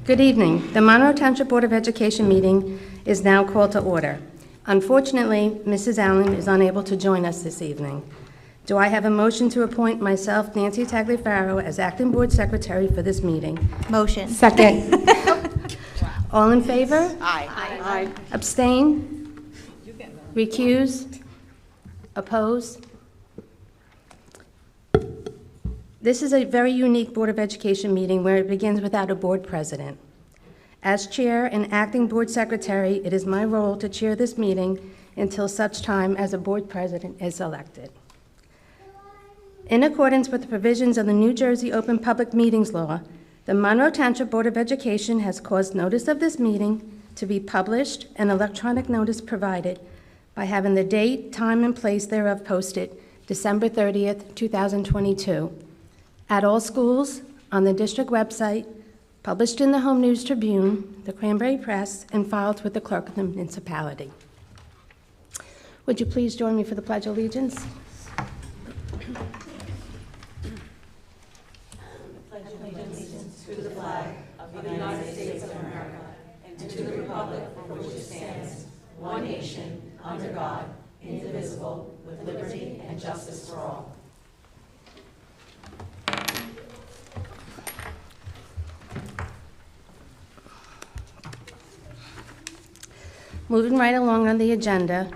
Good evening. The Monroe Township Board of Education meeting is now called to order. Unfortunately, Mrs. Allen is unable to join us this evening. Do I have a motion to appoint myself, Nancy Tagliaferro, as acting board secretary for this meeting? Motion. Second. All in favor? Aye. Aye. Abstain? Recuse? Oppose? This is a very unique Board of Education meeting where it begins without a board president. As chair and acting board secretary, it is my role to chair this meeting until such time as a board president is elected. In accordance with the provisions of the New Jersey Open Public Meetings Law, the Monroe Township Board of Education has caused notice of this meeting to be published and electronic notice provided by having the date, time, and place thereof posted December 30th, 2022, at all schools, on the district website, published in the Home News Tribune, the Cranberry Press, and filed with the clerk of the municipality. Would you please join me for the Pledge of Allegiance? To the flag of the United States of America and to the republic for which it stands, one nation, under God, indivisible, with liberty and justice for all. Moving right along on the agenda,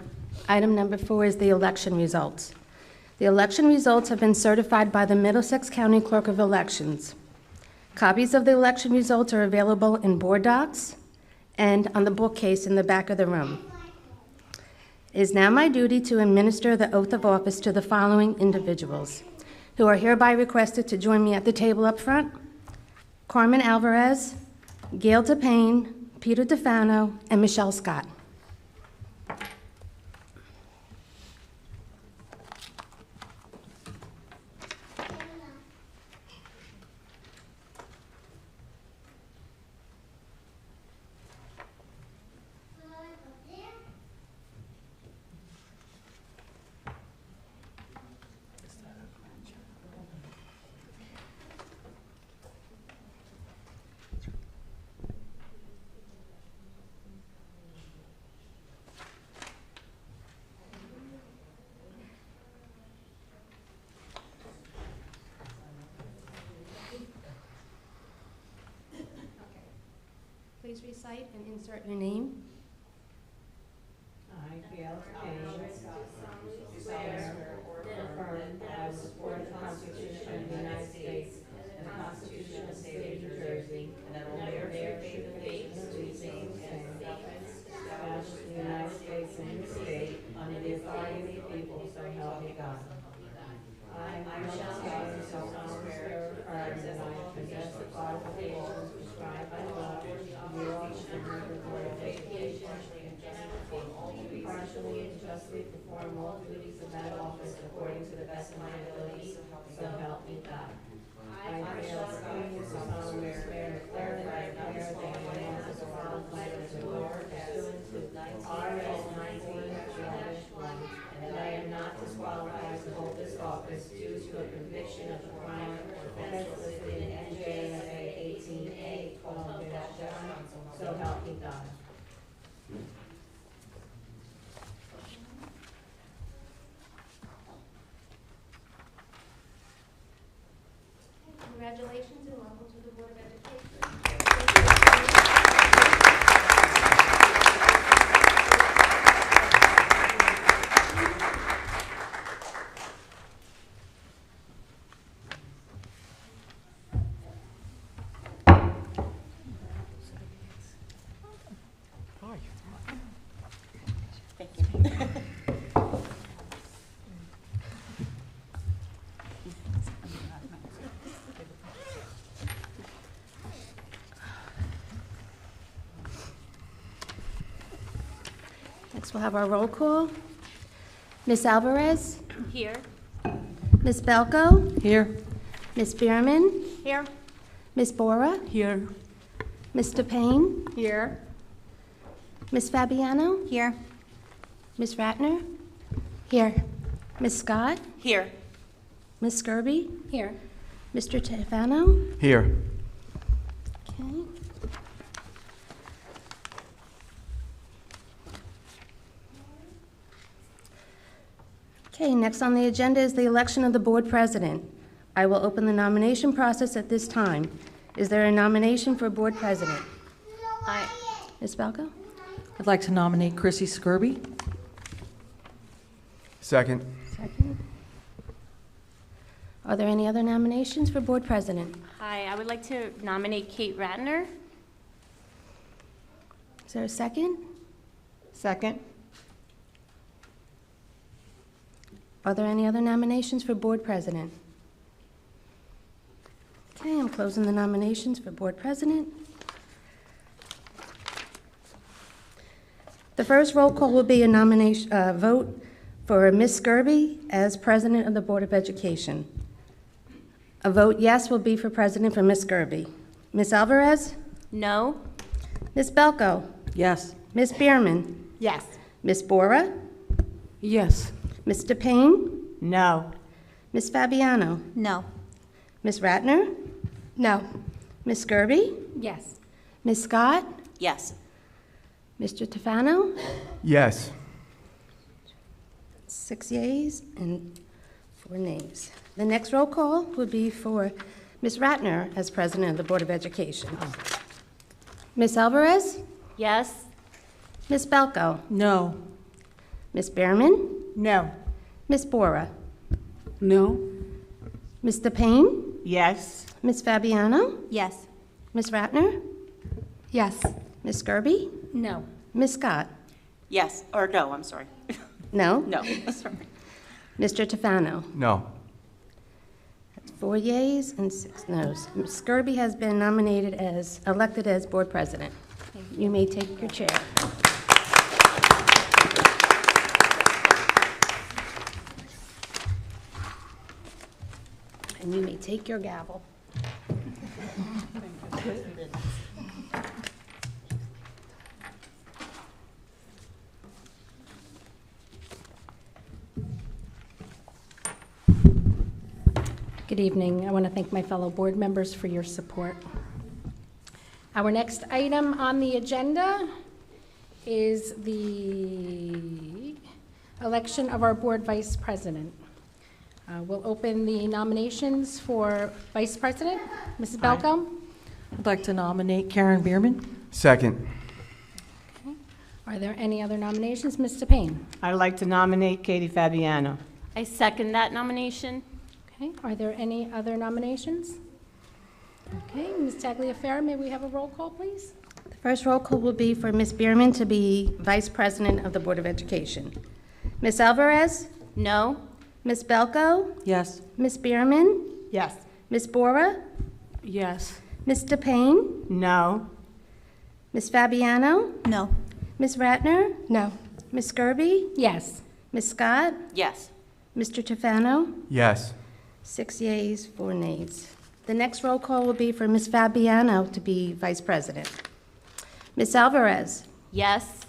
item number 4 is the election results. The election results have been certified by the Middlesex County Clerk of Elections. Copies of the election results are available in board docs and on the bookcase in the back of the room. It is now my duty to administer the oath of office to the following individuals, who are hereby requested to join me at the table up front: Carmen Alvarez, Gail DePayne, Peter DeFano, and Michelle Scott. Please recite and insert your name. I, Gail DePayne, swear or affirm that I will support the Constitution of the United States and the Constitution of the State of New Jersey, and that I will bear faith and allegiance to the same established in the United States and the state under the authority of the people, so help me God. I, Michelle Scott, swear or affirm that I possess the qualifications prescribed by law to be officer of the Board of Education, partially and justly perform all duties of that office according to the best of my ability, so help me God. I, Gail DePayne, solemnly swear and declare that I am as qualified as a lawyer pursuant to RS 19-1, and that I am not disqualified to hold this office due to a conviction of a crime or offense listed in NJSA 18A:7, so help me God. Congratulations and welcome to the Board of Education. Next, we'll have our roll call. Ms. Alvarez? Here. Ms. Belko? Here. Ms. Bierman? Here. Ms. Bora? Here. Ms. DePayne? Here. Ms. Fabiano? Here. Ms. Ratner? Here. Ms. Scott? Here. Ms. Skirby? Here. Mr. Tefano? Here. Okay. Okay, next on the agenda is the election of the board president. I will open the nomination process at this time. Is there a nomination for board president? Ms. Balco? I'd like to nominate Chrissy Skirby. Second. Second. Are there any other nominations for board president? Hi, I would like to nominate Kate Ratner. Is there a second? Second. Are there any other nominations for board president? Okay, I'm closing the nominations for board president. The first roll call will be a nomination, vote for Ms. Skirby as president of the Board of Education. A vote yes will be for president for Ms. Skirby. Ms. Alvarez? No. Ms. Belko? Yes. Ms. Bierman? Yes. Ms. Bora? Yes. Mr. Payne? No. Ms. Fabiano? No. Ms. Ratner? No. Ms. Skirby? Yes. Ms. Scott? Yes. Mr. Tefano? Yes. 6 yeas and 4 nays. The next roll call would be for Ms. Ratner as president of the Board of Education. Ms. Alvarez? Yes. Ms. Belko? No. Ms. Behrman? No. Ms. Bora? No. Mr. Payne? Yes. Ms. Fabiano? Yes. Ms. Ratner? Yes. Ms. Skirby? No. Ms. Scott? Yes, or no, I'm sorry. No? No, sorry. Mr. Tefano? No. 4 yeas and 6 noes. Ms. Skirby has been elected as board president. You may take your chair. And you may take your gavel. Good evening. I want to thank my fellow board members for your support. Our next item on the agenda is the election of our board vice president. We'll open the nominations for vice president. Mrs. Belko? I'd like to nominate Karen Bierman. Second. Okay. Are there any other nominations? Mr. Payne? I'd like to nominate Katie Fabiano. I second that nomination. Okay. Are there any other nominations? Okay. Ms. Tagliaferra, may we have a roll call, please? The first roll call will be for Ms. Bierman to be vice president of the Board of Education. Ms. Alvarez? No. Ms. Belko? Yes. Ms. Bierman? Yes. Ms. Bora? Yes. Mr. Payne? No. Ms. Fabiano? No. Ms. Ratner? No. Ms. Skirby? Yes. Ms. Scott? Yes. Mr. Tefano? Yes. 6 yeas, 4 nays. The next roll call will be for Ms. Fabiano to be vice president. Ms. Alvarez? Yes.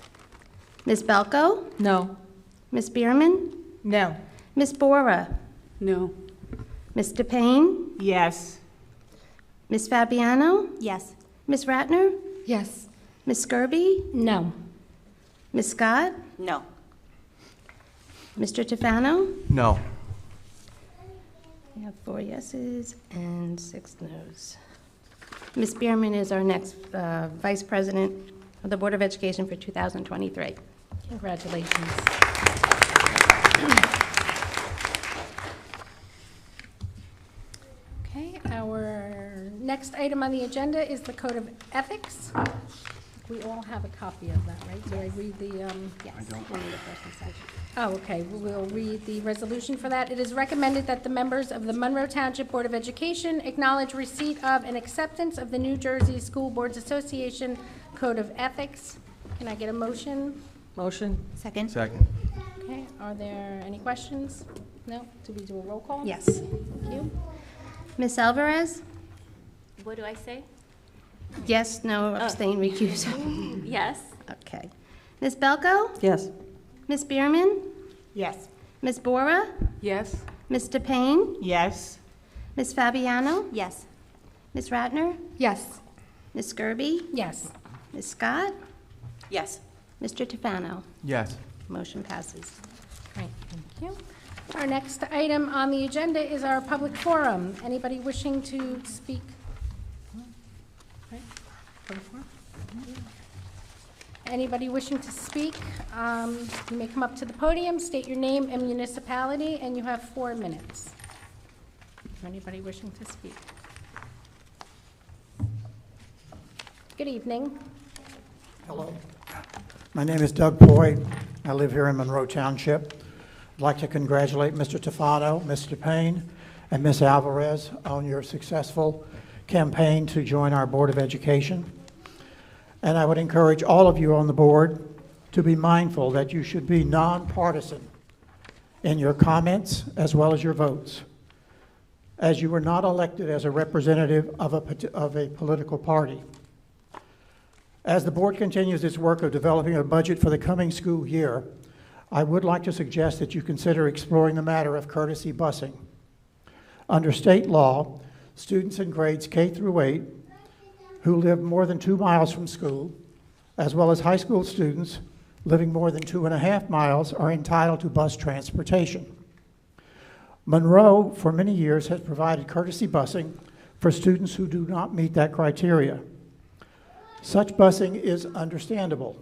Ms. Belko? No. Ms. Bierman? No. Ms. Bora? No. Mr. Payne? Yes. Ms. Fabiano? Yes. Ms. Ratner? Yes. Ms. Skirby? No. Ms. Scott? No. Mr. Tefano? No. We have 4 yeses and 6 noes. Ms. Bierman is our next vice president of the Board of Education for 2023. Congratulations. Okay, our next item on the agenda is the Code of Ethics. We all have a copy of that, right? Do I read the, yes. I don't. Oh, okay, we'll read the resolution for that. It is recommended that the members of the Monroe Township Board of Education acknowledge receipt of and acceptance of the New Jersey School Boards Association Code of Ethics. Can I get a motion? Motion. Second. Second. Okay, are there any questions? No? Do we do a roll call? Yes. Thank you. Ms. Alvarez? What do I say? Yes, no, abstain, recuse. Yes. Okay. Ms. Belko? Yes. Ms. Bierman? Yes. Ms. Bora? Yes. Mr. Payne? Yes. Ms. Fabiano? Yes. Ms. Ratner? Yes. Ms. Skirby? Yes. Ms. Scott? Yes. Mr. Tufano? Yes. Motion passes. Great, thank you. Our next item on the agenda is our public forum. Anybody wishing to speak? Right, public forum? Anybody wishing to speak, you may come up to the podium, state your name and municipality, and you have 4 minutes. Anybody wishing to speak? Good evening. Hello. My name is Doug Poy. I live here in Monroe Township. I'd like to congratulate Mr. Tufano, Mr. Payne, and Ms. Alvarez on your successful campaign to join our Board of Education. And I would encourage all of you on the board to be mindful that you should be nonpartisan in your comments as well as your votes, as you were not elected as a representative of a political party. As the board continues its work of developing a budget for the coming school year, I would like to suggest that you consider exploring the matter of courtesy busing. Under state law, students in grades K through 8 who live more than 2 miles from school, as well as high school students living more than 2.5 miles, are entitled to bus transportation. Monroe, for many years, has provided courtesy busing for students who do not meet that criteria. Such busing is understandable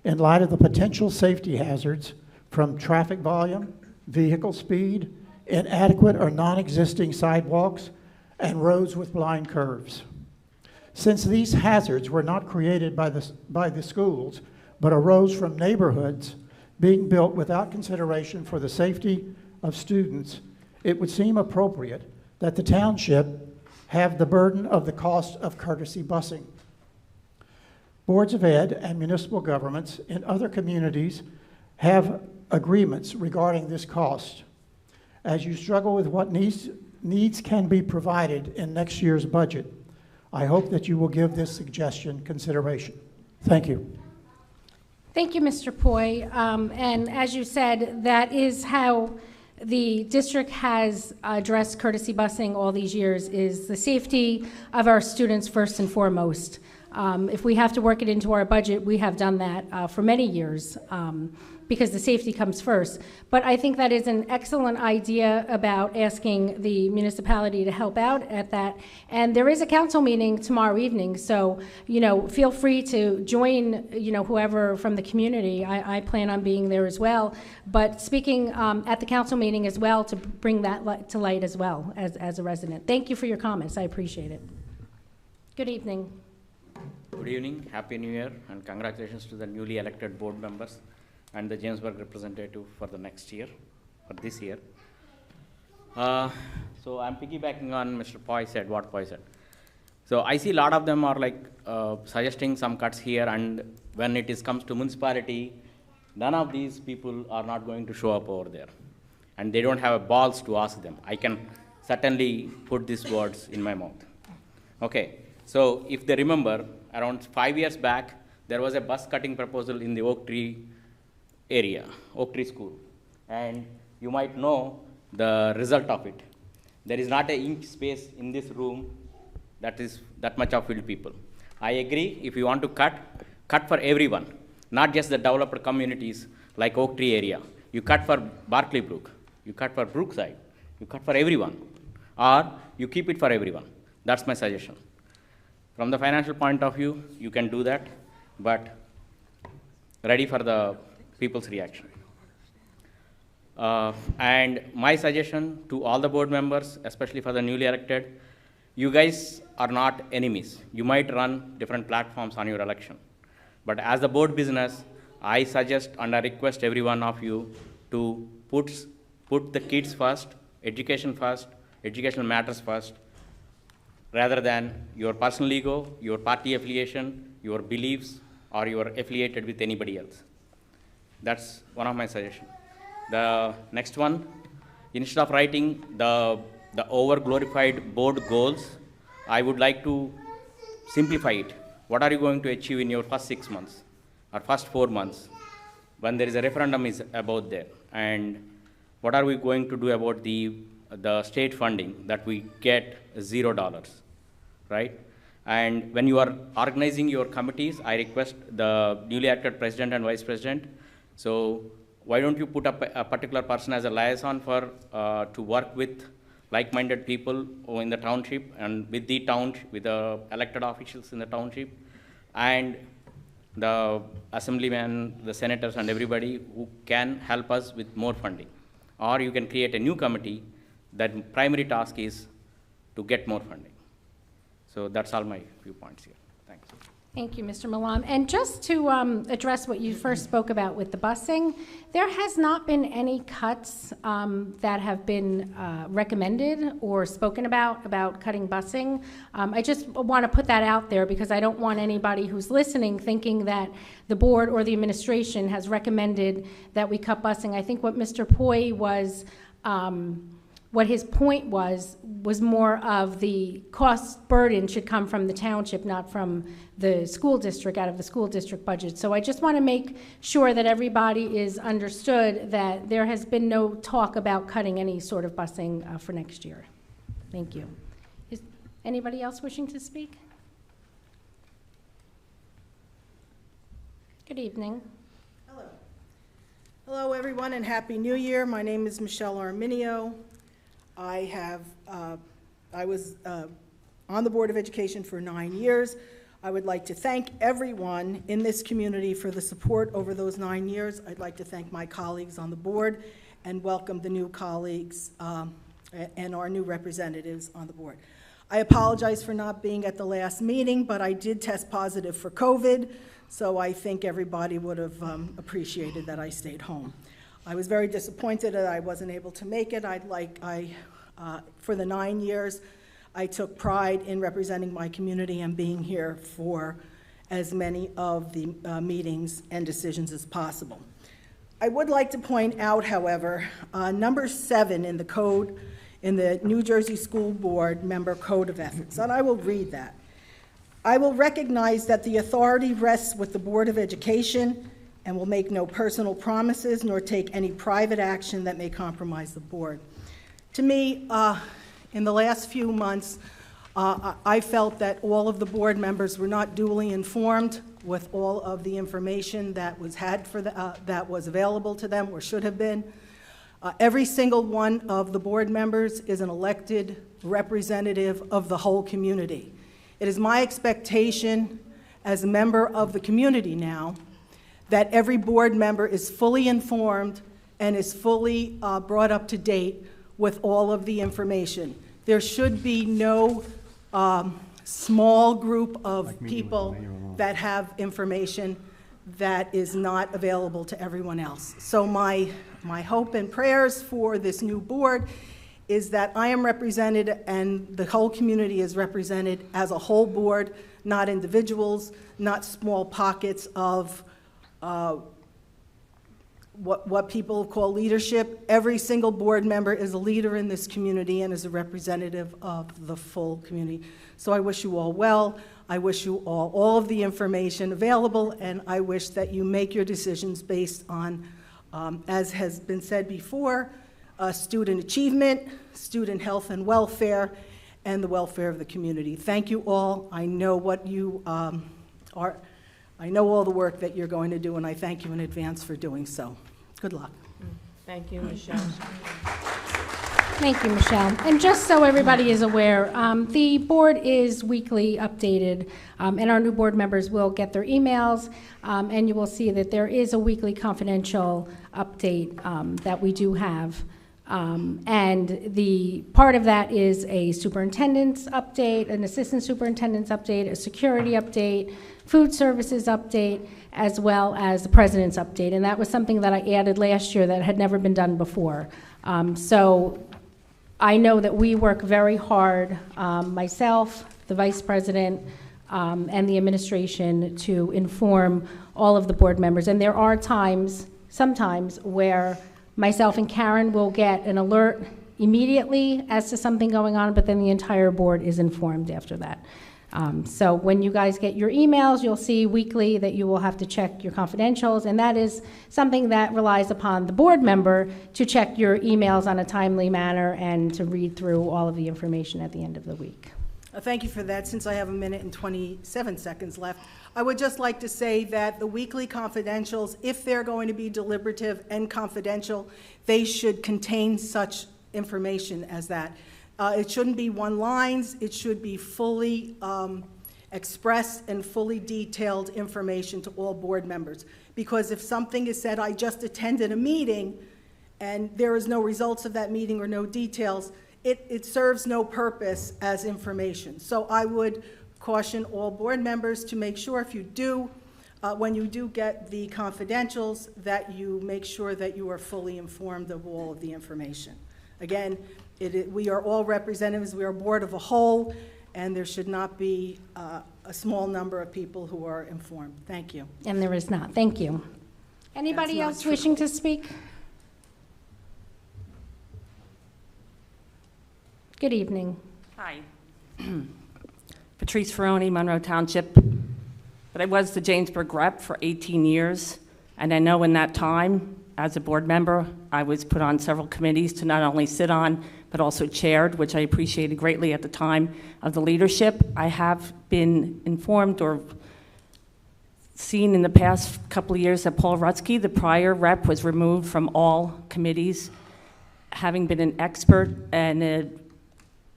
in light of the potential safety hazards from traffic volume, vehicle speed, inadequate or non-existing sidewalks, and roads with blind curves. Since these hazards were not created by the schools, but arose from neighborhoods being built without consideration for the safety of students, it would seem appropriate that the township have the burden of the cost of courtesy busing. Boards of Ed and municipal governments in other communities have agreements regarding this cost. As you struggle with what needs can be provided in next year's budget, I hope that you will give this suggestion consideration. Thank you. Thank you, Mr. Poi. And as you said, that is how the district has addressed courtesy busing all these years, is the safety of our students first and foremost. If we have to work it into our budget, we have done that for many years because the safety comes first. But I think that is an excellent idea about asking the municipality to help out at that. And there is a council meeting tomorrow evening, so feel free to join whoever from the community. I plan on being there as well. But speaking at the council meeting as well to bring that to light as well as a resident. Thank you for your comments. I appreciate it. Good evening. Good evening, Happy New Year, and congratulations to the newly elected board members and the Jamesburg representative for the next year, for this year. So I'm piggybacking on Mr. Poi said, what Poi said. So I see a lot of them are like suggesting some cuts here, and when it comes to municipality, none of these people are not going to show up over there. And they don't have balls to ask them. I can certainly put these words in my mouth. Okay, so if they remember, around 5 years back, there was a bus cutting proposal in the Oak Tree area, Oak Tree School. And you might know the result of it. There is not an inch space in this room that much of filled people. I agree, if you want to cut for everyone, not just the developed communities like Oak Tree area. You cut for Barclay Brook, you cut for Brookside, you cut for everyone, or you keep it for everyone. That's my suggestion. From the financial point of view, you can do that, but ready for the people's reaction. And my suggestion to all the board members, especially for the newly elected, you guys are not enemies. You might run different platforms on your election. But as the board business, I suggest and I request every one of you to put the kids first, educational matters first, rather than your personal ego, your party affiliation, your beliefs, or you are affiliated with anybody else. That's one of my suggestions. The next one, instead of writing the over-glorified board goals, I would like to simplify it. What are you going to achieve in your first 6 months or first 4 months when there is a referendum is about there? And what are we going to do about the the state funding that we get $0, right? And when you are organizing your committees, I request the newly elected president and vice president, so why don't you put up a particular person as a liaison for, to work with like-minded people in the township and with the township, with the elected officials in the township, and the assemblymen, the senators, and everybody who can help us with more funding. Or you can create a new committee that primary task is to get more funding. So that's all my few points here. Thanks. Thank you, Mr. Malam. And just to address what you first spoke about with the busing, there has not been any cuts that have been recommended or spoken about cutting busing. I just want to put that out there because I don't want anybody who's listening thinking that the board or the administration has recommended that we cut busing. I think what Mr. Poi was what his point was more of the cost burden should come from the township, not from the school district, out of the school district budget. So I just want to make sure that everybody is understood that there has been no talk about cutting any sort of busing for next year. Thank you. Is anybody else wishing to speak? Good evening. Hello. Hello, everyone, and Happy New Year. My name is Michelle Arminio. I was on the Board of Education for 9 years. I would like to thank everyone in this community for the support over those 9 years. I'd like to thank my colleagues on the board and welcome the new colleagues and our new representatives on the board. I apologize for not being at the last meeting, but I did test positive for COVID, so I think everybody would have appreciated that I stayed home. I was very disappointed that I wasn't able to make it. For the 9 years, I took pride in representing my community and being here for as many of the meetings and decisions as possible. I would like to point out, however, number 7 in the code, in the New Jersey School Board Member Code of Ethics, and I will read that. I will recognize that the authority rests with the Board of Education and will make no personal promises nor take any private action that may compromise the board. To me, in the last few months, I felt that all of the board members were not duly informed with all of the information that was that was available to them or should have been. Every single one of the board members is an elected representative of the whole community. It is my expectation as a member of the community now that every board member is fully informed and is fully brought up to date with all of the information. There should be no small group of people that have information that is not available to everyone else. So my hope and prayers for this new board is that I am represented and the whole community is represented as a whole board, not individuals, not small pockets of what people call leadership. Every single board member is a leader in this community and is a representative of the full community. So I wish you all well. I wish you all of the information available, and I wish that you make your decisions based on, as has been said before, student achievement, student health and welfare, and the welfare of the community. Thank you all. I know what you are. I know all the work that you're going to do, and I thank you in advance for doing so. Good luck. Thank you, Michelle. Thank you, Michelle. And just so everybody is aware, the board is weekly updated, and our new board members will get their emails, and you will see that there is a weekly confidential update that we do have. And the part of that is a superintendent's update, an assistant superintendent's update, a security update, food services update, as well as the president's update. And that was something that I added last year that had never been done before. So I know that we work very hard, myself, the vice president, and the administration to inform all of the board members. And there are times, sometimes, where myself and Karen will get an alert immediately as to something going on, but then the entire board is informed after that. So when you guys get your emails, you'll see weekly that you will have to check your confidentials, and that is something that relies upon the board member to check your emails on a timely manner and to read through all of the information at the end of the week. Thank you for that. Since I have a minute and 27 seconds left, I would just like to say that the weekly confidentials, if they're going to be deliberative and confidential, they should contain such information as that. It shouldn't be one-lines. It should be fully expressed and fully detailed information to all board members. Because if something is said, I just attended a meeting, and there is no results of that meeting or no details, it serves no purpose as information. So I would caution all board members to make sure if you do, when you do get the confidentials, that you make sure that you are fully informed of all of the information. Again, we are all representatives, we are a board of a whole, and there should not be a small number of people who are informed. Thank you. And there is not. Thank you. Anybody else wishing to speak? Good evening. Hi. Patrice Ferroni, Monroe Township. But I was the Jamesburg rep for 18 years, and I know in that time, as a board member, I was put on several committees to not only sit on, but also chaired, which I appreciated greatly at the time of the leadership. I have been informed or seen in the past couple of years that Paul Rutsky, the prior rep, was removed from all committees, having been an expert and an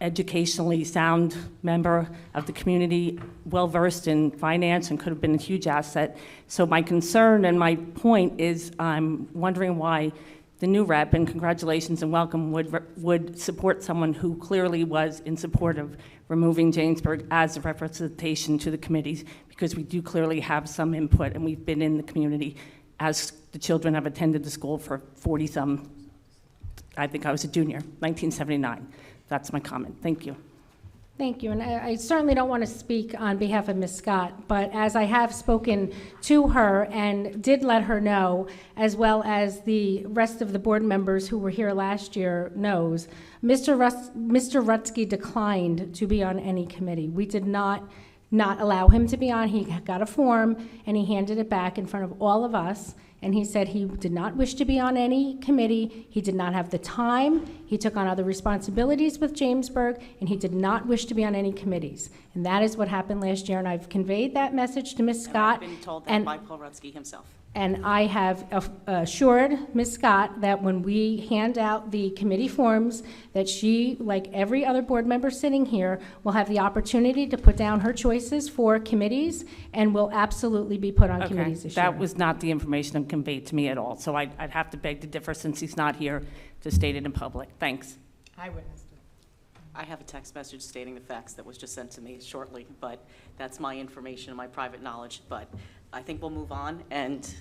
educationally sound member of the community, well-versed in finance, and could have been a huge asset. So my concern and my point is I'm wondering why the new rep, and congratulations and welcome, would support someone who clearly was in support of removing Jamesburg as a representation to the committees, because we do clearly have some input, and we've been in the community as the children have attended the school for 40-some, I think I was a junior, 1979. That's my comment. Thank you. Thank you. And I certainly don't want to speak on behalf of Ms. Scott, but as I have spoken to her and did let her know, as well as the rest of the board members who were here last year knows, Mr. Rutsky declined to be on any committee. We did not allow him to be on. He got a form and he handed it back in front of all of us. And he said he did not wish to be on any committee. He did not have the time. He took on other responsibilities with Jamesburg, and he did not wish to be on any committees. And that is what happened last year, and I've conveyed that message to Ms. Scott. I've been told that by Paul Rutsky himself. And I have assured Ms. Scott that when we hand out the committee forms, that she, like every other board member sitting here, will have the opportunity to put down her choices for committees and will absolutely be put on committees this year. That was not the information conveyed to me at all, so I'd have to beg to differ since he's not here to state it in public. Thanks. I witnessed it. I have a text message stating the facts that was just sent to me shortly, but that's my information and my private knowledge. But I think we'll move on, and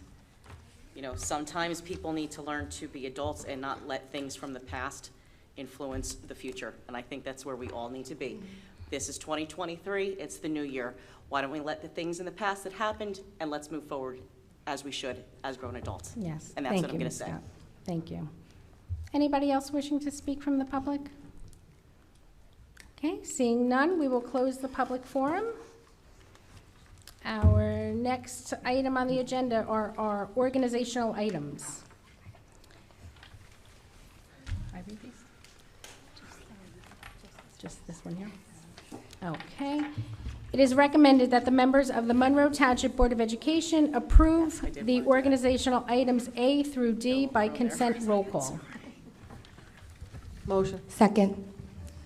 sometimes people need to learn to be adults and not let things from the past influence the future, and I think that's where we all need to be. This is 2023, it's the new year. Why don't we let the things in the past that happened, and let's move forward as we should as grown adults. Yes. And that's what I'm going to say. Scott. Thank you. Anybody else wishing to speak from the public? Okay, seeing none, we will close the public forum. Our next item on the agenda are our organizational items. I read these? Just this one here? Okay. It is recommended that the members of the Monroe Township Board of Education approve the organizational items A through D by consent roll call. Motion. Second.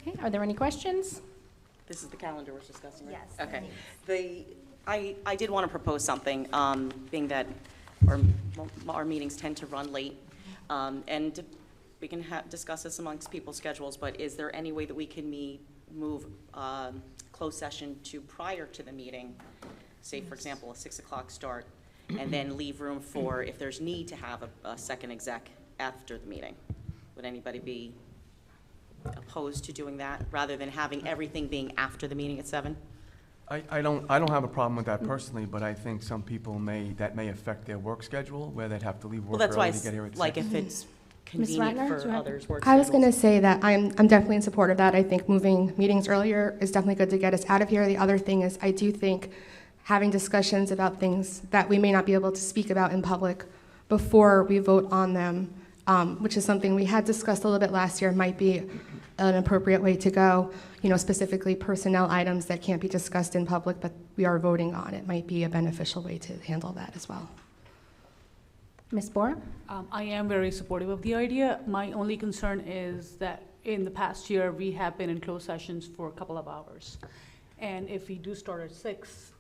Okay, are there any questions? This is the calendar we're discussing, right? Yes. Okay. I did want to propose something, being that our meetings tend to run late, and we can discuss this amongst people's schedules, but is there any way that we can move closed session to prior to the meeting, say, for example, a 6 o'clock start, and then leave room for, if there's need to have a second exec after the meeting? Would anybody be opposed to doing that, rather than having everything being after the meeting at 7? I don't have a problem with that personally, but I think some people may affect their work schedule, where they'd have to leave work Well, that's why early to get here at 6. like if it's convenient Ratner, for do you have- others' work I was going to schedules. say that I'm definitely in support of that. I think moving meetings earlier is definitely good to get us out of here. The other thing is I do think having discussions about things that we may not be able to speak about in public before we vote on them, which is something we had discussed a little bit last year, might be an appropriate way to go. You know, specifically personnel items that can't be discussed in public, but we are voting on. It might be a beneficial way to handle that as well. Ms. Bora? I am very supportive of the idea. My only concern is that in the past year, we have been in closed sessions for a couple of hours. And if we do start at 6,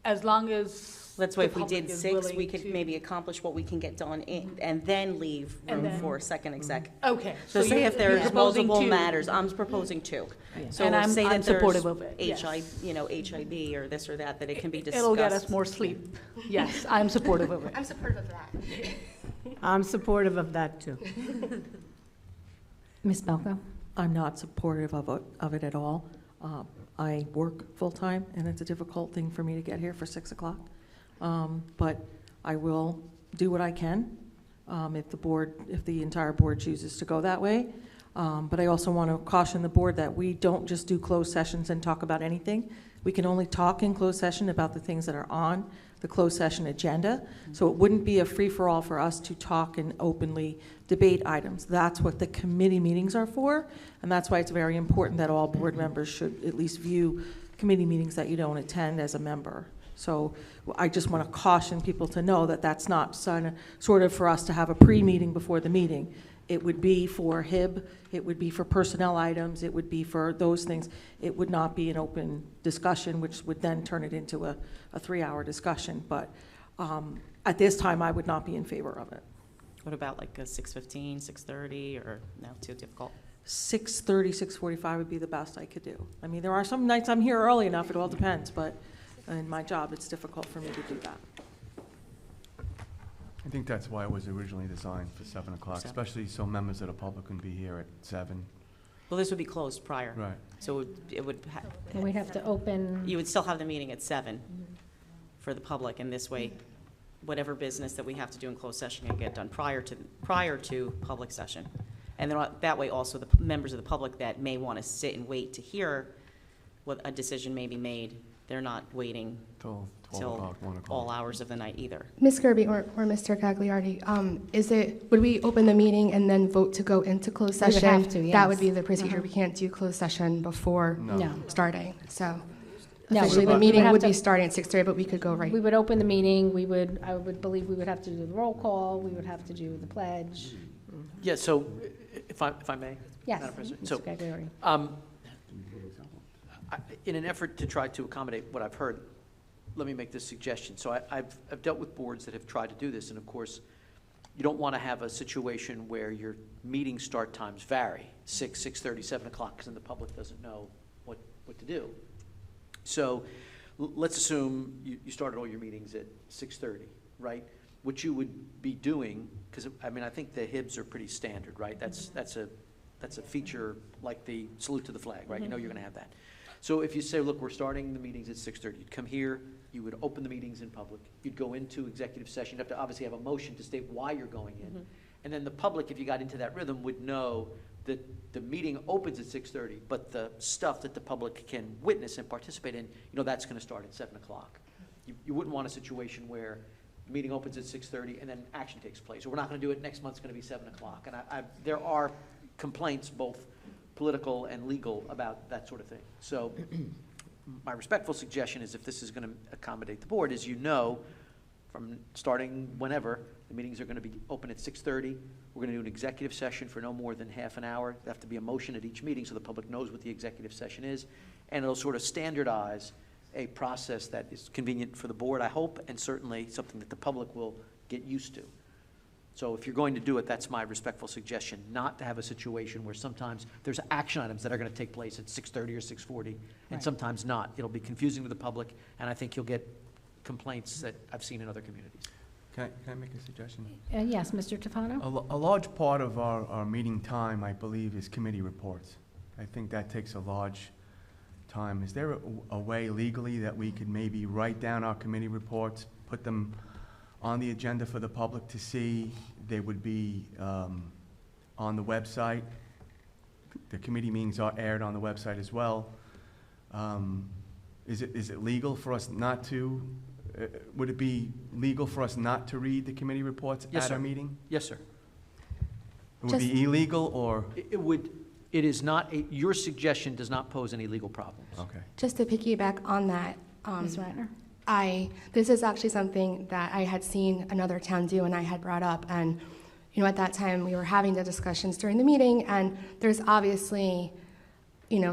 as long as That's why the if we public did is 6, we willing could to- maybe accomplish what we can get done and then leave And room then- for a second exec. Okay. So say you're- if there's you're proposing multiple 2. matters, I'm proposing 2. So And say I'm that supportive there's of it, yes. HIB or this or that it can be discussed. It'll get us more sleep. Yes, I'm supportive of it. I'm supportive of that. I'm supportive of that, too. Ms. Belko? I'm not supportive of it at all. I work full-time, and it's a difficult thing for me to get here for 6 o'clock. But I will do what I can if the entire board chooses to go that way. But I also want to caution the board that we don't just do closed sessions and talk about anything. We can only talk in closed session about the things that are on the closed session agenda. So it wouldn't be a free-for-all for us to talk and openly debate items. That's what the committee meetings are for, and that's why it's very important that all board members should at least view committee meetings that you don't attend as a member. So I just want to caution people to know that that's not sort of for us to have a pre-meeting before the meeting. It would be for HIB, it would be for personnel items, it would be for those things. It would not be an open discussion, which would then turn it into a 3-hour discussion. But at this time, I would not be in favor of it. What about like a 6:15, 6:30, or no, too difficult? 6:30, 6:45 would be the best I could do. I mean, there are some nights I'm here early enough, it all depends, but in my job, it's difficult for me to do that. I think that's why it was originally designed for 7 o'clock, 7. especially so members of the public can be here at 7. Well, this would be closed prior. Right. So it would, And we'd have to open, you would still have the meeting at 7 for the public, and this way, whatever business that we have to do in closed session can get done prior to public session. And then that way also the members of the public that may want to sit and wait to hear what a decision may be made, they're not waiting Till 12 till o'clock, 1 o'clock. all hours of the night either. Ms. Kirby or Mr. Gagliardi, would we open the meeting and then vote to go into closed We would session? have to, That yes. would be the procedure. We can't do closed session before no. starting. So No, officially, we the would meeting have would to- be starting at 6:30, but we could go right. We would open the meeting, I would believe we would have to do the roll call, we would have to do the pledge. Yeah, so if I may? Yes, Madam President. Mr. So, Gagliardi. in an effort to try to accommodate what I've heard, let me make this suggestion. So I've dealt with boards that have tried to do this, and of course, you don't want to have a situation where your meeting start times vary, 6, 6:30, 7 o'clock, because then the public doesn't know what to do. So let's assume you started all your meetings at 6:30, right? What you would be doing, because I mean, I think the HIBs are pretty standard, right? That's a feature like the salute to the flag, right? You know you're going to have that. So if you say, look, we're starting the meetings at 6:30, you'd come here, you would open the meetings in public, you'd go into executive session, you'd have to obviously have a motion to state why you're going in. And then the public, if you got into that rhythm, would know that the meeting opens at 6:30, but the stuff that the public can witness and participate in, that's going to start at 7 o'clock. You wouldn't want a situation where the meeting opens at 6:30 and then action takes place. Or we're not going to do it, next month's going to be 7 o'clock. And there are complaints, both political and legal, about that sort of thing. So my respectful suggestion is, if this is going to accommodate the board, is from starting whenever, the meetings are going to be open at 6:30. We're going to do an executive session for no more than half an hour. There have to be a motion at each meeting so the public knows what the executive session is. And it'll sort of standardize a process that is convenient for the board, I hope, and certainly something that the public will get used to. So if you're going to do it, that's my respectful suggestion, not to have a situation where sometimes there's action items that are going to take place at 6:30 or 6:40, and sometimes not. It'll be confusing to the public, and I think you'll get complaints that I've seen in other communities. Can I make a suggestion? Yes, Mr. Tufano? A large part of our meeting time, I believe, is committee reports. I think that takes a large time. Is there a way legally that we could maybe write down our committee reports, put them on the agenda for the public to see. They would be on the website. The committee meetings are aired on the website as well. Is it legal for us not to, would it be legal for us not to read the committee reports Yes, at sir. our meeting? Yes, sir. It would be illegal, or? It is not, your suggestion does not pose any legal problems. Okay. Just to piggyback on that, Ms. Ratner? this is actually something that I had seen another town do and I had brought up. And, at that time we were having the discussions during the meeting, and there's obviously,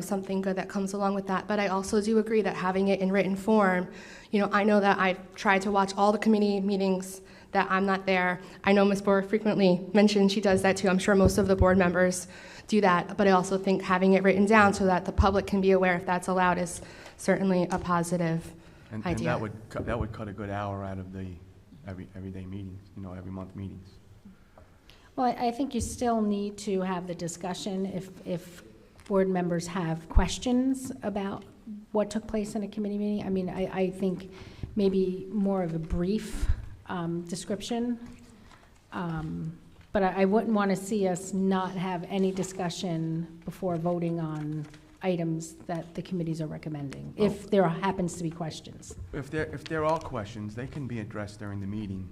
something good that comes along with that. But I also do agree that having it in written form, I know that I've tried to watch all the committee meetings that I'm not there. I know Ms. Bohr frequently mentions she does that too. I'm sure most of the board members do that. But I also think having it written down so that the public can be aware if that's allowed is certainly a positive idea. And that would cut a good hour out of the everyday meetings, every month meetings. Well, I think you still need to have the discussion if board members have questions about what took place in a committee meeting. I mean, I think maybe more of a brief description. But I wouldn't want to see us not have any discussion before voting on items that the committees are recommending, if there happens to be questions. If there are questions, they can be addressed during the meeting,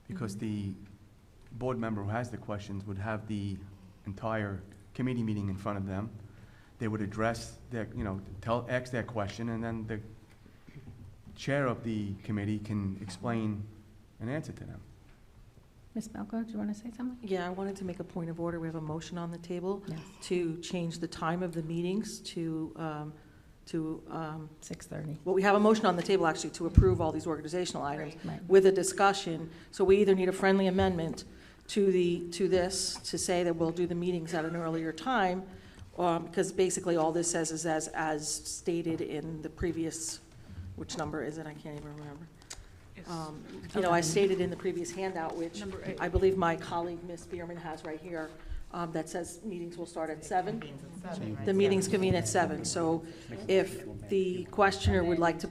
because the board member who has the questions would have the entire committee meeting in front of them. They would address their, ask their question, and then the chair of the committee can explain an answer to them. Ms. Belko, do you want to say something? Yeah, I wanted to make a point of order. We have a motion on the table Yes. to change the time of the meetings to 6:30. Well, we have a motion on the table, actually, to approve all these organizational items Right. with a discussion. So we either need a friendly amendment to this, to say that we'll do the meetings at an earlier time, because basically all this says is as stated in the previous, which number is it? I can't even remember. I stated in the previous handout, which I believe my colleague, Ms. Bierman, has right here, that says meetings will start at 7. The meetings convene at 7. So if the questioner would like to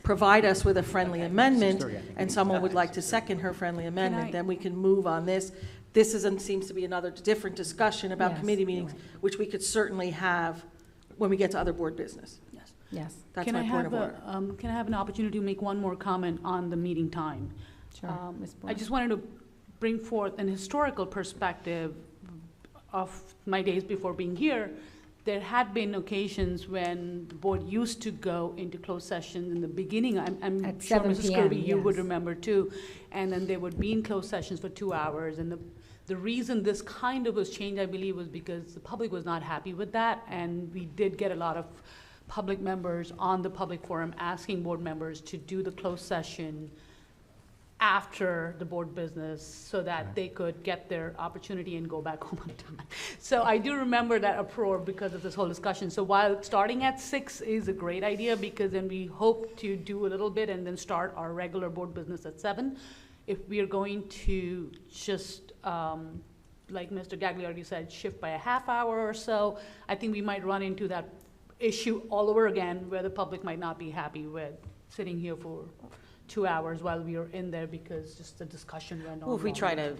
provide us with a friendly amendment, and someone would like to second her friendly amendment, then we can move on this. This seems to be another different discussion about Yes. committee meetings, which we could certainly have when we get to other board business. Yes. That's my point of order. Can I have an opportunity to make one more comment on the meeting time? Sure. Ms. I just wanted to bring forth an historical perspective of my days before being here. There had been occasions when the board used to go into closed session in the beginning. I'm At sure, 7 Mrs. p.m., Kirby, you would yes. remember too. And then they would be in closed sessions for 2 hours. And the reason this kind of was changed, I believe, was because the public was not happy with that. And we did get a lot of public members on the public forum asking board members to do the closed session after the board business so that they could get their opportunity and go back home on time. So I do remember that uproar because of this whole discussion. So while starting at 6 is a great idea, because then we hope to do a little bit and then start our regular board business at 7. If we are going to just, like Mr. Gagliardi said, shift by a half hour or so, I think we might run into that issue all over again, where the public might not be happy with sitting here for 2 hours while we are in there because just the discussion went on. Well, if we long. try to,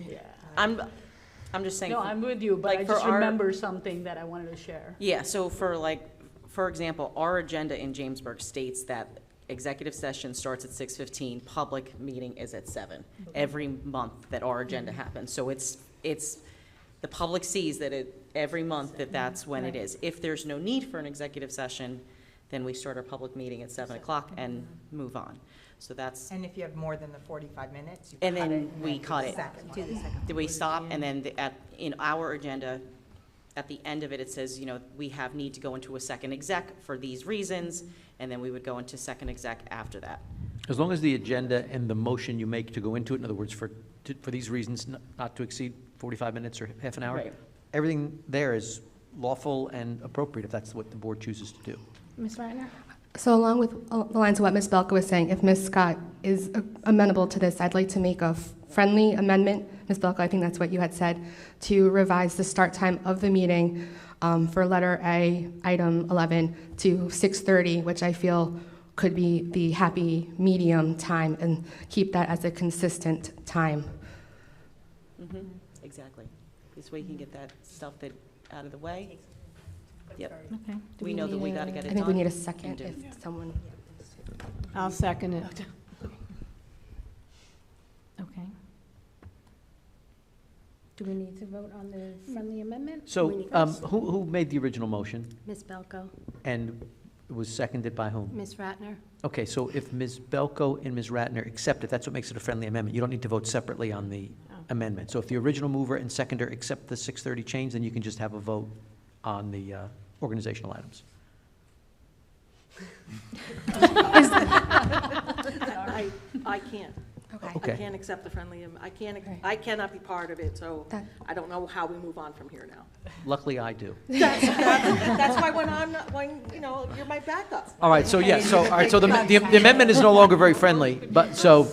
Yeah. I'm just saying. No, I'm with you, but like I for just our- remember something that I wanted to share. Yeah, so for example, our agenda in Jamesburg states that executive session starts at 6:15, public meeting is at 7, every month that our agenda happens. So it's, the public sees that every month that's when it is. If there's no need for an executive session, then we start our public meeting at 7 o'clock and move on. So that's. And if you have more than the 45 minutes, you And cut it. then we cut it. Do the second. Do we stop, and then in our agenda, at the end of it, it says, we have need to go into a second exec for these reasons, and then we would go into second exec after that. As long as the agenda and the motion you make to go into it, in other words, for these reasons, not to exceed 45 minutes or half an hour, Right. everything there is lawful and appropriate if that's what the board chooses to do. Ms. Reiner? So along with the lines of what Ms. Belka was saying, if Ms. Scott is amenable to this, I'd like to make a friendly amendment, Ms. Belka, I think that's what you had said, to revise the start time of the meeting for letter A, item 11, to 6:30, which I feel could be the happy medium time and keep that as a consistent time. Exactly. This way you can get that stuff out of the way. Yep. Okay. Do We know that we gotta get it I think we done. need a second if someone. I'll second it. Okay. Do we need to vote on the friendly amendment? So, We need first. who made the original motion? Ms. Belko, And it was seconded by whom? Ms. Ratner. Okay, so if Ms. Belko and Ms. Ratner accept it, that's what makes it a friendly amendment. You don't need to vote separately on the amendment. So if the original mover and seconder accept the 6:30 change, then you can just have a vote on the organizational items. I can't. Okay. I can't accept the friendly, I cannot be part of it, so I don't know how we move on from here now. Luckily, I do. That's why you're my backup. All right, so yeah, all right, so the amendment is no longer very friendly, but so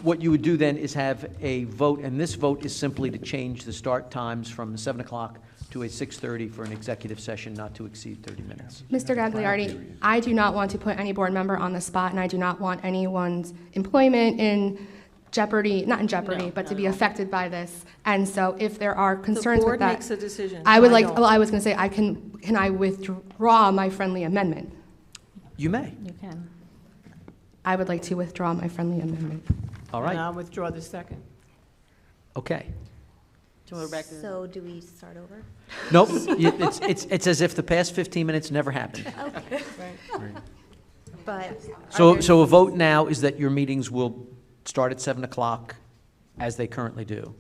what you would do then is have a vote, and this vote is simply to change the start times from 7 o'clock to a 6:30 for an executive session not to exceed 30 minutes. Mr. Gagliardi, I do not want to put any board member on the spot, and I do not want anyone's employment in jeopardy, not in jeopardy, but to be affected by this. And so if there are concerns with that. The board makes a decision. I would like, don't. well, I was going to say, can I withdraw my friendly amendment? You may. You can. I would like to withdraw my friendly amendment. All And right, I'll withdraw the second. okay. So do we start over? Nope, it's as if the past 15 minutes never happened. Okay. But. So a vote now is that your meetings will start at 7 o'clock as they currently do.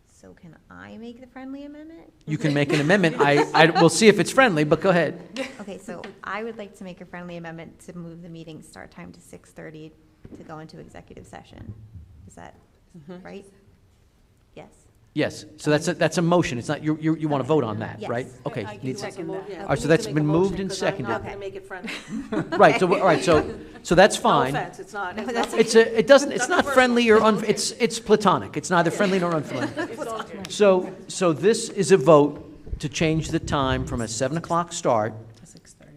So can I make the friendly amendment? You can make an amendment. We'll see if it's friendly, but go ahead. Okay, so I would like to make a friendly amendment to move the meeting start time to 6:30 to go into executive session. Is that right? Yes. Yes, so that's a motion. It's not, you want to vote on that, Yes. right? Okay. I can needs- second that. All right, so that's been moved and seconded. I'm not going to make it friendly. Right, so, all right, so that's fine. No offense, it's not. No, that's It's not friendly or, it's platonic. It's neither friendly nor unfriendly. So this is a vote to change the time from a 7 o'clock start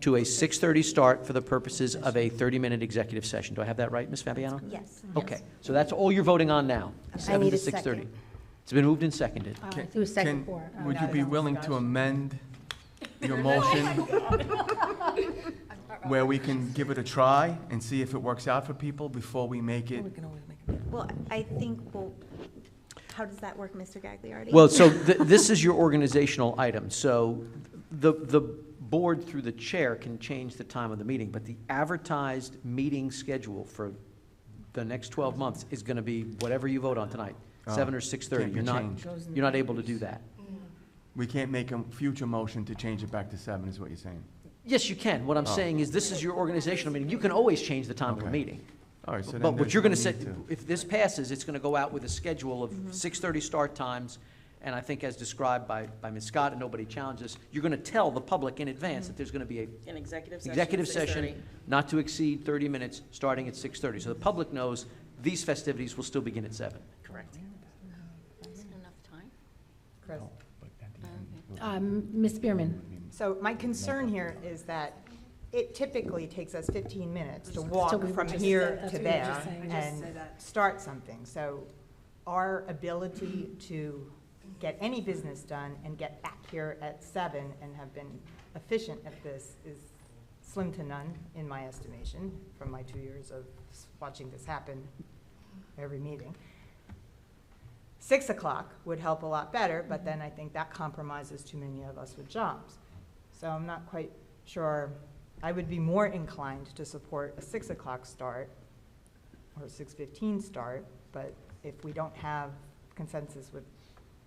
to a 6:30 start for the purposes of a 30-minute executive session. Do I have that right, Ms. Fabiano? Yes. Okay, so that's all you're voting on now, 7 need to a 6:30. second. It's been moved and seconded. Do a second for. Would you be willing to amend your motion where we can give it a try and see if it works out for people before we make it? We can always make it. Well, I think, how does that work, Mr. Gagliardi? Well, so this is your organizational item. So the board, through the chair, can change the time of the meeting, but the advertised meeting schedule for the next 12 months is going to be whatever you vote on tonight, 7 or 6:30. Can't be changed. You're not able to do that. We can't make a future motion to change it back to 7, is what you're saying? Yes, you can. What I'm saying is this is your organizational meeting. You can always change the time of a Okay. meeting. All right, so then But what there's you're no going to say, need to. if this passes, it's going to go out with a schedule of 6:30 start times, and I think as described by Ms. Scott, and nobody challenges, you're going to tell the public in advance that there's going to be An executive session. executive 6:30. session not to exceed 30 minutes, starting at 6:30. So the public knows these festivities will still begin at 7. Correct. Is it enough time? Chris. Ms. Spearman? So my concern here is that it typically takes us 15 minutes to So walk we from were just- here that's to what we were there just saying. and start something. So our ability to get any business done and get back here at 7 and have been efficient at this is slim to none, in my estimation, from my 2 years of watching this happen every meeting. 6 o'clock would help a lot better, but then I think that compromises too many of us with jobs. So I'm not quite sure. I would be more inclined to support a 6 o'clock start or a 6:15 start, but if we don't have consensus with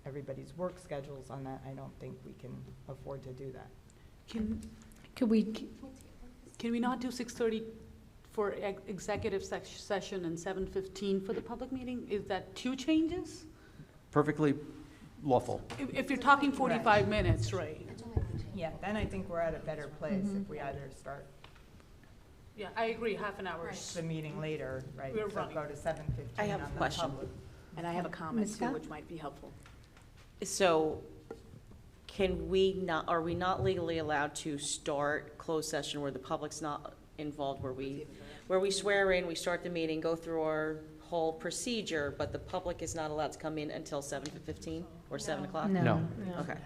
everybody's work schedules on that, I don't think we can afford to do that. Can we not do 6:30 for executive session and 7:15 for the public meeting? Is that 2 changes? Perfectly lawful. If you're talking 45 minutes, right? Yeah, then I think we're at a better place if we either start Yeah, I agree, half an hour. the meeting later, right? We're So running. go to 7:15 I have on a the question. public. And I have a comment Ms. too, Scott? which might be helpful. So are we not legally allowed to start closed session where the public's not involved, where we swear in, we start the meeting, go through our whole procedure, but the public is not allowed to come in until 7:15 or 7 o'clock? No. Okay.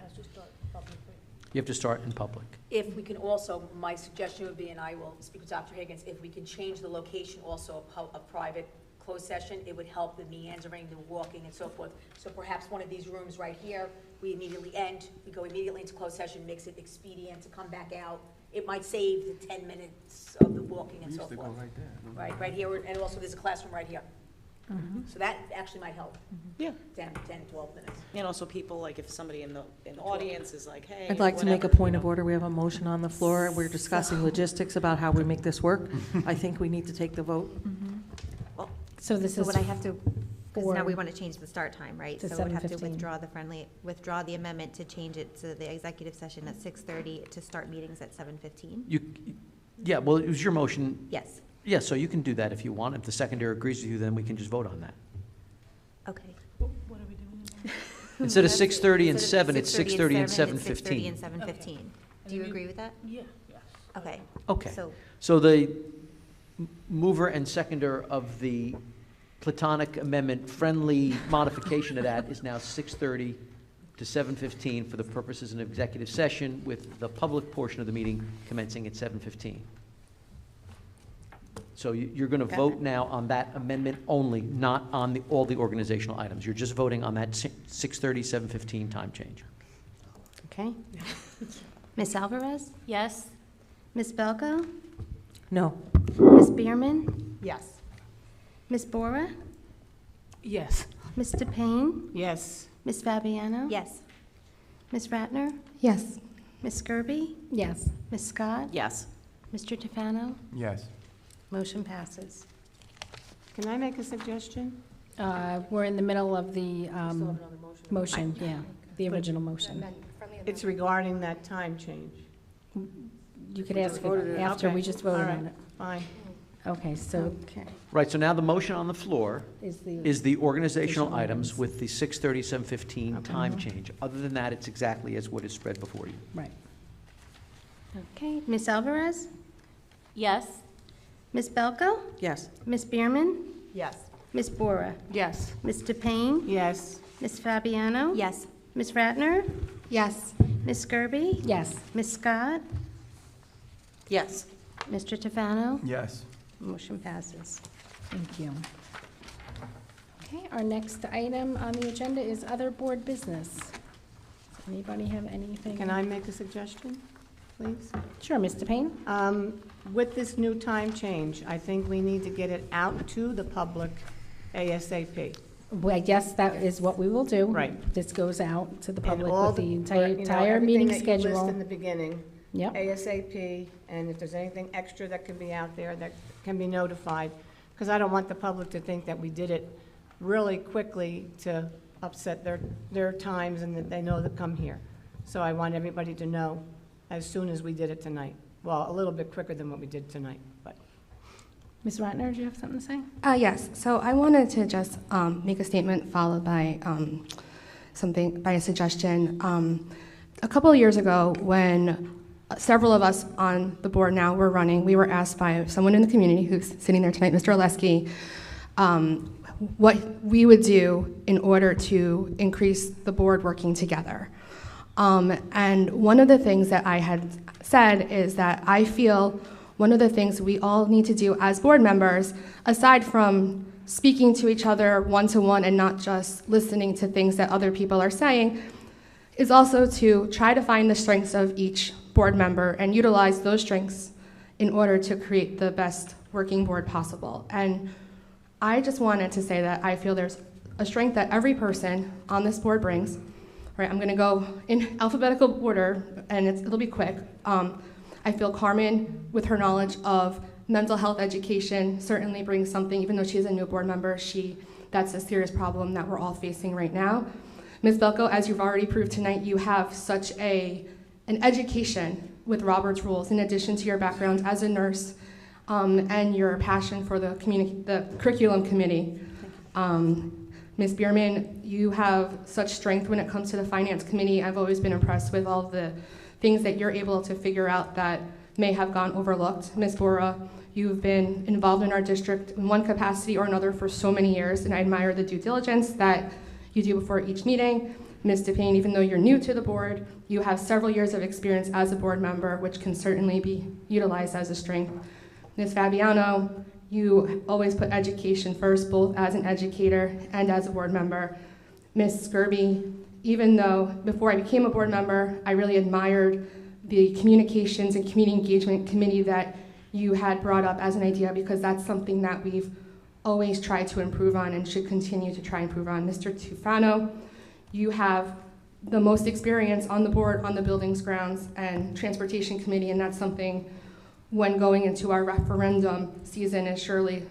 You have to start in public. If we can also, my suggestion would be, and I will speak with Dr. Higgins, if we can change the location also of a private closed session, it would help the meandering, the walking and so forth. So perhaps one of these rooms right here, we immediately end, we go immediately into closed session, makes it expedient to come back out. It might save the 10 minutes of the walking and so forth. right there. Right here, and also there's a classroom right here. So that actually might help. Yeah. 10, 12 minutes. And also people, like if somebody in the audience is like, hey, I'd like to make a whatever, point you of know. order. We have a motion on the floor. We're discussing logistics about how we make this work. I think we need to take the vote. So this So is would I have to, because now we for want to change the start time, right? to So we'd have to 7:15. withdraw the amendment to change it to the executive session at 6:30 to start meetings at 7:15? Yeah, well, it was your motion. Yes. Yeah, so you can do that if you want. If the seconder agrees with you, then we can just vote on that. Okay. Instead of 6:30 and 7, it's 6:30 6:30 and it's 6:30 and 7:15. 7:15. Do you agree with that? Yeah, yes. Okay. Okay. So, So the mover and seconder of the Platonic Amendment friendly modification of that is now 6:30 to 7:15 for the purposes of an executive session, with the public portion of the meeting commencing at 7:15. So you're going to vote now on that amendment only, not on all the organizational items. You're just voting on that 6:30, 7:15 time change. Okay. Ms. Alvarez? Yes. Ms. Belko? No. Ms. Bierman? Yes. Ms. Bora? Yes. Mr. Payne? Yes. Ms. Fabiano? yes. Ms. Ratner? Yes. Ms. Skirby? Yes. Ms. Scott? Yes. Mr. Tofano? Yes. Motion passes. Can I make a suggestion? We're in the middle of the motion, yeah, the original motion. It's regarding that time change. You could ask Voted it it, after okay. we just voted All right, on it. Fine. Okay, so Right, so now the motion on the floor is the organizational Additional items items. with the 6:30, 7:15 Okay. time change. Other than that, it's exactly as what is spread before you. Right. Okay. Ms. Alvarez? Yes. Ms. Belko? Yes. Ms. Bierman? Yes. Ms. Bora? Yes. Mr. Payne? Yes. Ms. Fabiano? Yes. Ms. Ratner? Yes. Ms. Skirby? Yes. Ms. Scott? Yes. Mr. Tofano? Yes. Motion passes. Thank you. Okay, our next item on the agenda is other board business. Does anybody have anything? Can I make a suggestion, please? Sure, Mr. Payne? With this new time change, I think we need to get it out to the public ASAP. Well, I guess that is what we will do. Right. This goes out to the And public all with the entire everything meeting that you list schedule. in the beginning, Yep. ASAP, and if there's anything extra that can be out there, that can be notified, because I don't want the public to think that we did it really quickly to upset their times and that they know to come here. So I want everybody to know as soon as we did it tonight. Well, a little bit quicker than what we did tonight, but. Ms. Ratner, do you have something to say? Yes. So I wanted to just make a statement followed by a suggestion. A couple of years ago, when several of us on the board now were running, we were asked by someone in the community who's sitting there tonight, Mr. Oleski, what we would do in order to increase the board working together. And one of the things that I had said is that I feel one of the things we all need to do as board members, aside from speaking to each other one-to-one and not just listening to things that other people are saying, is also to try to find the strengths of each board member and utilize those strengths in order to create the best working board possible. And I just wanted to say that I feel there's a strength that every person on this board brings. Right, I'm going to go in alphabetical order, and it'll be quick. I feel Carmen, with her knowledge of mental health education, certainly brings something, even though she's a new board member, that's a serious problem that we're all facing right now. Ms. Belko, as you've already proved tonight, you have such an education with Robert's Rules, in addition to your background as a nurse and your passion for the curriculum committee. Ms. Bierman, you have such strength when it comes to the Finance Committee. I've always been impressed with all the things that you're able to figure out that may have gone overlooked. Ms. Bora, you've been involved in our district in one capacity or another for so many years, and I admire the due diligence that you do before each meeting. Ms. DePayne, even though you're new to the board, you have several years of experience as a board member, which can certainly be utilized as a strength. Ms. Fabiano, you always put education first, both as an educator and as a board member. Ms. Skirby, even though before I became a board member, I really admired the communications and community engagement committee that you had brought up as an idea, because that's something that we've always tried to improve on and should continue to try and improve on. Mr. Tufano, you have the most experience on the board on the buildings, grounds, and transportation committee, and that's something when going into our referendum season is surely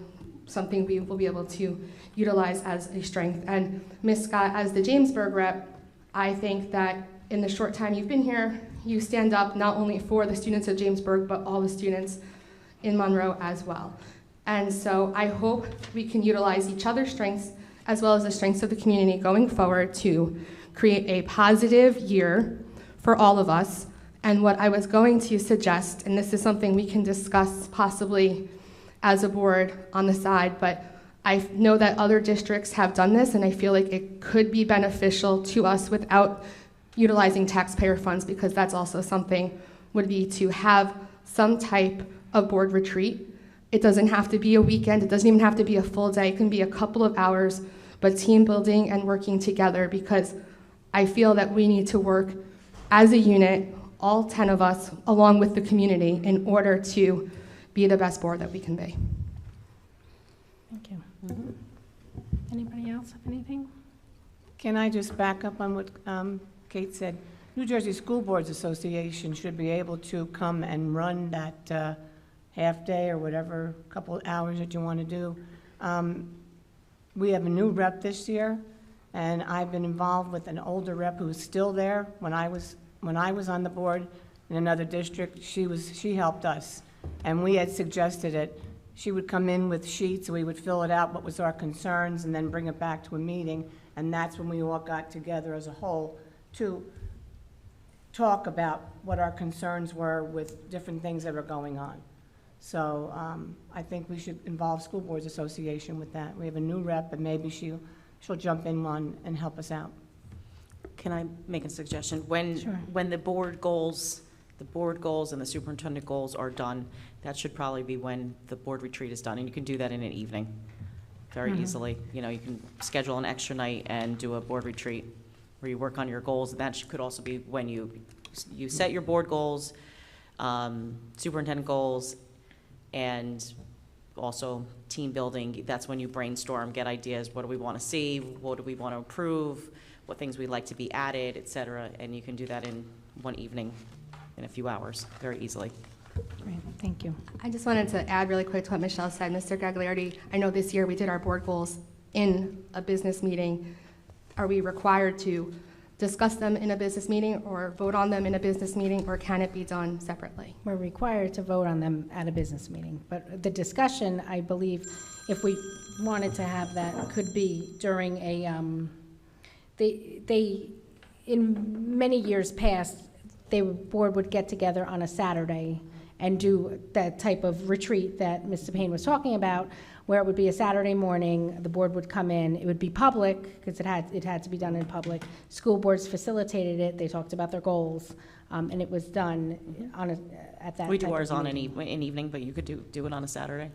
something we will be able to utilize as a strength. And Ms. Scott, as the Jamesburg rep, I think that in the short time you've been here, you stand up not only for the students of Jamesburg, but all the students in Monroe as well. And so I hope we can utilize each other's strengths as well as the strengths of the community going forward to create a positive year for all of us. And what I was going to suggest, and this is something we can discuss possibly as a board on the side, but I know that other districts have done this, and I feel like it could be beneficial to us without utilizing taxpayer funds, because that's also something would be to have some type of board retreat. It doesn't have to be a weekend, it doesn't even have to be a full day, it can be a couple of hours, but team building and working together, because I feel that we need to work as a unit, all 10 of us, along with the community, in order to be the best board that we can be. Thank you. Anybody else have anything? Can I just back up on what Kate said? New Jersey School Boards Association should be able to come and run that half day or whatever, couple of hours that you want to do. We have a new rep this year, and I've been involved with an older rep who's still there. When I was on the board in another district, she helped us, and we had suggested it. She would come in with sheets, we would fill it out, what was our concerns, and then bring it back to a meeting, and that's when we all got together as a whole to talk about what our concerns were with different things that are going on. So I think we should involve School Boards Association with that. We have a new rep, and maybe she'll jump in one and help us out. Can I make a suggestion? When the board goals and the superintendent goals are done, that should probably be when the board retreat is done, and you can do that in an evening very easily. You know, you can schedule an extra night and do a board retreat where you work on your goals, and that could also be when you set your board goals, superintendent goals, and also team building. That's when you brainstorm, get ideas, what do we want to see, what do we want to improve, what things we'd like to be added, et cetera, and you can do that in one evening in a few hours very easily. Great, thank you. I just wanted to add really quick to what Michelle said. Mr. Gagliardi, I know this year we did our board goals in a business meeting. Are we required to discuss them in a business meeting or vote on them in a business meeting, or can it be done separately? We're required to vote on them at a business meeting, but the discussion, I believe, if we wanted to have that, could be during a, in many years past, the board would get together on a Saturday and do that type of retreat that Mr. Payne was talking about, where it would be a Saturday morning, the board would come in, it would be public, because it had to be done in public. School boards facilitated it, they talked about their goals, and it was done at that. We do ours on an evening, but you could do it on a Saturday.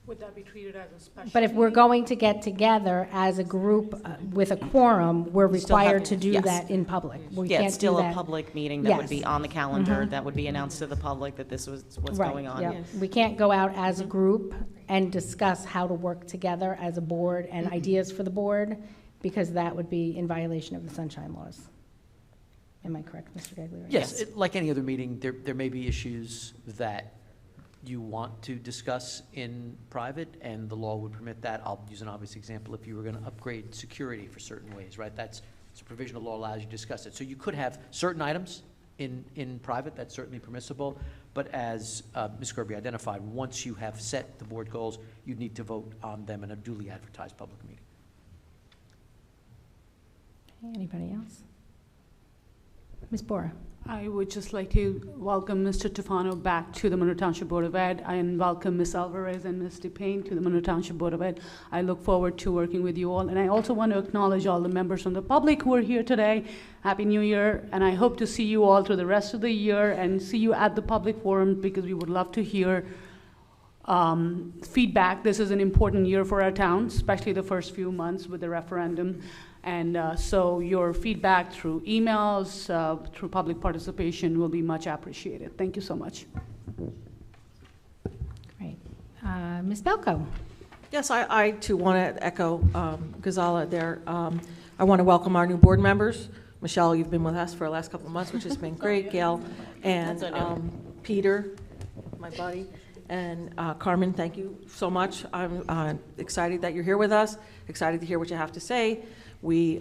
Would that be treated as a special? But if we're going to get together as a group with a quorum, we're required to do that in public. We Yeah, can't it's still do a that. public meeting that would be Yes. on the calendar, that would be announced to the public that this was what's Right, going on. yep. We can't go out as a group and discuss how to work together as a board and ideas for the board, because that would be in violation of the sunshine laws. Am I correct, Mr. Gagliardi? Yes, like any other meeting, there may be issues that you want to discuss in private, and the law would permit that. I'll use an obvious example. If you were going to upgrade security for certain ways, right? It's a provision of law allows you to discuss it. So you could have certain items in private, that's certainly permissible. But as Ms. Kirby identified, once you have set the board goals, you need to vote on them in a duly advertised public meeting. Okay, anybody else? Ms. Bora? I would just like to welcome Mr. Tufano back to the Monroe Township Board of Ed, and welcome Ms. Alvarez and Ms. DePayne to the Monroe Township Board of Ed. I look forward to working with you all, and I also want to acknowledge all the members from the public who are here today. Happy New Year, and I hope to see you all through the rest of the year and see you at the public forum, because we would love to hear feedback. This is an important year for our town, especially the first few months with the referendum. And so your feedback through emails, through public participation will be much appreciated. Thank you so much. Great. Ms. Belko? Yes, I too want to echo Ghazala there. I want to welcome our new board members. Michelle, you've been with us for the last couple of months, which has been great. Gail and Peter, my buddy, and Carmen, thank you so much. I'm excited that you're here with us, excited to hear what you have to say. We,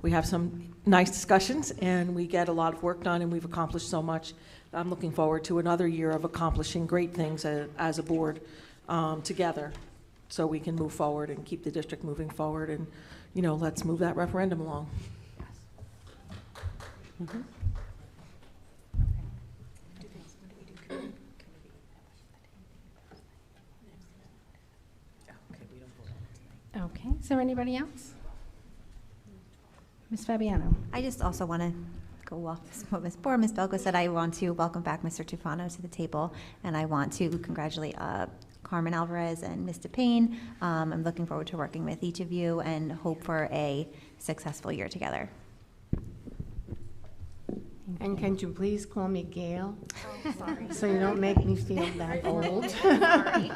we have some nice discussions, and we get a lot of work done, and we've accomplished so much. I'm looking forward to another year of accomplishing great things as a board together, so we can move forward and keep the district moving forward, and let's move that referendum along. Mm-hmm. Okay, is there anybody else? Ms. Fabiano? I just also want to go off what Ms. Bora, Ms. Belko said. I want to welcome back Mr. Tufano to the table, and I want to congratulate Carmen Alvarez and Ms. DePayne. I'm looking forward to working with each of you and hope for a successful year together. And can you please call me Gail? Oh, sorry. So you don't make me feel that old. Sorry.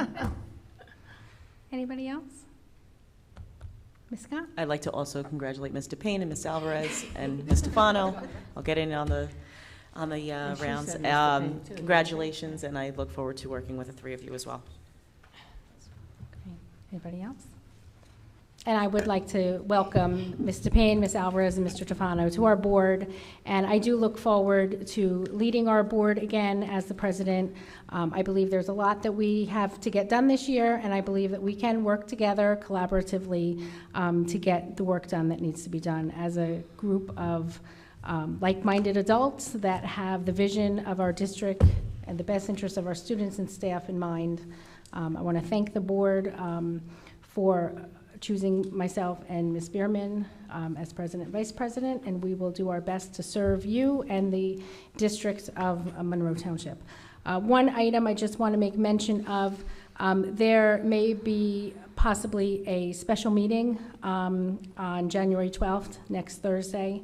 Anybody else? Ms. Scott? I'd like to also congratulate Ms. DePayne and Ms. Alvarez and Ms. Stefano. I'll get in on the rounds. Congratulations, and I look forward to working with the three of you as well. Okay. Anybody else? And I would like to welcome Ms. DePayne, Ms. Alvarez, and Mr. Tufano to our board. And I do look forward to leading our board again as the president. I believe there's a lot that we have to get done this year, and I believe that we can work together collaboratively to get the work done that needs to be done as a group of like-minded adults that have the vision of our district and the best interests of our students and staff in mind. I want to thank the board for choosing myself and Ms. Bierman as president, vice president, and we will do our best to serve you and the district of Monroe Township. One item I just want to make mention of, there may be possibly a special meeting on January 12th, next Thursday.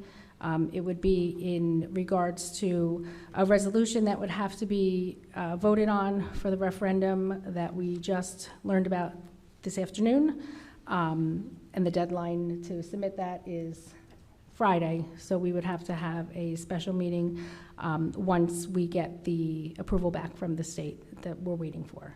It would be in regards to a resolution that would have to be voted on for the referendum that we just learned about this afternoon. And the deadline to submit that is Friday, so we would have to have a special meeting once we get the approval back from the state that we're waiting for.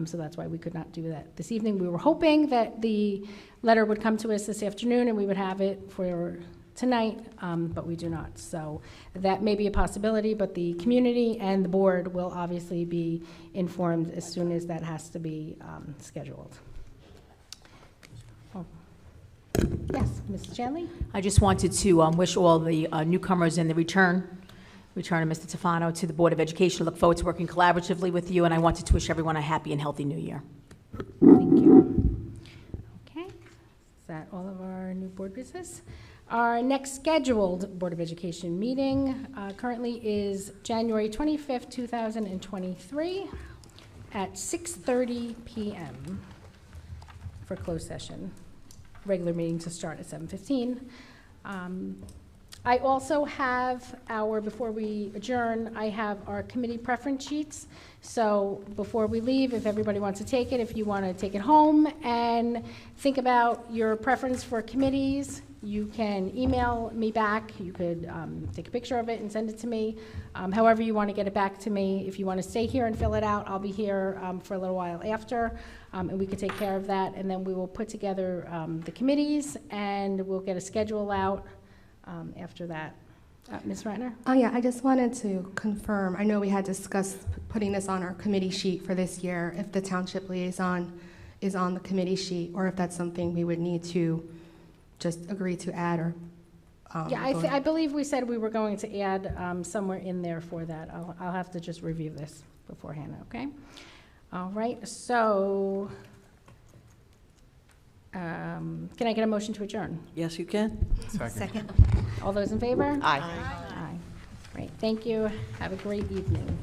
So that's why we could not do that this evening. We were hoping that the letter would come to us this afternoon and we would have it for tonight, but we do not. So that may be a possibility, but the community and the board will obviously be informed as soon as that has to be scheduled. Yes, Mrs. Shanley? I just wanted to wish all the newcomers and the return of Mr. Tufano to the Board of Education. I look forward to working collaboratively with you, and I wanted to wish everyone a happy and healthy new year. Thank you. Okay, is that all of our new board business? Our next scheduled Board of Education meeting currently is January 25th, 2023 at 6:30 p.m. for closed session. Regular meeting to start at 7:15. I also have before we adjourn, I have our committee preference sheets. So before we leave, if everybody wants to take it, if you want to take it home and think about your preference for committees, you can email me back. You could take a picture of it and send it to me. However you want to get it back to me. If you want to stay here and fill it out, I'll be here for a little while after. And we could take care of that, and then we will put together the committees, and we'll get a schedule out after that. Ms. Ratner? Oh yeah, I just wanted to confirm, I know we had discussed putting this on our committee sheet for this year, if the township liaison is on the committee sheet, or if that's something we would need to just agree to add or. Yeah, vote. I believe we said we were going to add somewhere in there for that. I'll have to just review this beforehand, okay? All right, so, can I get a motion to adjourn? Yes, you can. Second. All those in favor? Aye. Aye. Great, thank you. Have a great evening.